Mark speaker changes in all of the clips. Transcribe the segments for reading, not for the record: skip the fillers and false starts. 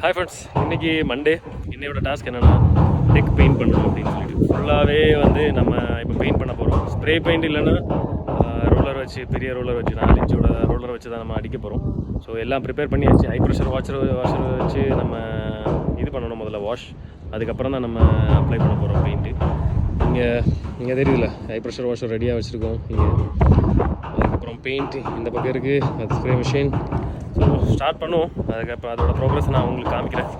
Speaker 1: Hi friends, இன்றைக்கி Monday. என்னையோட task என்னென்னா டெக் பெயிண்ட் பண்ணணும் அப்படின்னு சொல்லிட்டு ஃபுல்லாகவே வந்து நம்ம இப்போ பெயிண்ட் பண்ண போகிறோம். ஸ்ப்ரே பெயிண்ட் இல்லைன்னா ரோலர் வச்சு, பெரிய ரோலர் வச்சு 4 இன்ச்சோட ரோலர் வச்சு தான் நம்ம அடிக்க போகிறோம். ஸோ எல்லாம் ப்ரிப்பேர் பண்ணியாச்சு. ஹை ப்ரெஷர் வாஷர் வச்சு நம்ம இது பண்ணணும், முதல்ல வாஷ், அதுக்கப்புறம் தான் நம்ம அப்ளை பண்ண போகிறோம் பெயிண்ட்டு. இங்கே தெரியுதுல, ஹை ப்ரெஷர் வாஷர் ரெடியாக வச்சுருக்கோம் இங்கே. அதுக்கப்புறம் பெயிண்ட் இந்த பக்கம் இருக்குது, அது ஸ்ப்ரே மிஷின். ஸோ ஸ்டார்ட் பண்ணுவோம். அதுக்கப்புறம் அதோட ப்ரோக்ரஸ் நான் உங்களுக்கு காமிக்கிறேன்.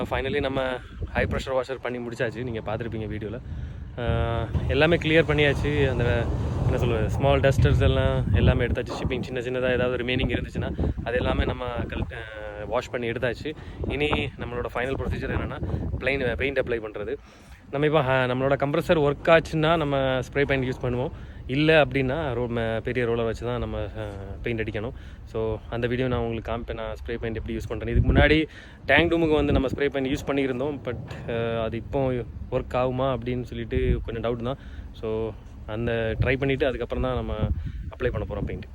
Speaker 1: ஃபைனலி நம்ம ஹை ப்ரெஷர் வாஷர் பண்ணி முடிச்சாச்சு. நீங்கள் பார்த்துருப்பீங்க வீடியோவில். எல்லாமே கிளியர் பண்ணியாச்சு. அந்த என்ன சொல்லுவது, ஸ்மால் டஸ்டர்ஸ் எல்லாமே எடுத்தாச்சு. ஷிப்பிங் சின்னதாக ஏதாவது ரிமைனிங் இருந்துச்சுன்னா அது எல்லாமே நம்ம வாஷ் பண்ணி எடுத்தாச்சு. இனி நம்மளோட ஃபைனல் ப்ரொசீஜர் என்னென்னா பெயிண்ட் அப்ளை பண்ணுறது. நம்ம இப்போ நம்மளோட கம்ப்ரஸர் ஒர்க் ஆச்சுன்னா நம்ம ஸ்ப்ரே பெயிண்ட் யூஸ் பண்ணுவோம். இல்லை அப்படின்னா பெரிய ரோலர் வச்சு தான் நம்ம பெயிண்ட் அடிக்கணும். ஸோ அந்த வீடியோ நான் உங்களுக்கு காமிப்பேன், நான் ஸ்ப்ரே பெயிண்ட் எப்படி யூஸ் பண்ணுறேன். இதுக்கு முன்னாடி டேங்க் டூமுக்கு வந்து நம்ம ஸ்ப்ரே பெயிண்ட் யூஸ் பண்ணியிருந்தோம். பட் அது இப்போ ஒர்க் ஆகுமா அப்படின்னு சொல்லிட்டு கொஞ்சம் டவுட் தான். ஸோ அந்த ட்ரை பண்ணிவிட்டு அதுக்கப்புறம் தான் நம்ம அப்ளை பண்ண போகிறோம் பெயிண்ட்.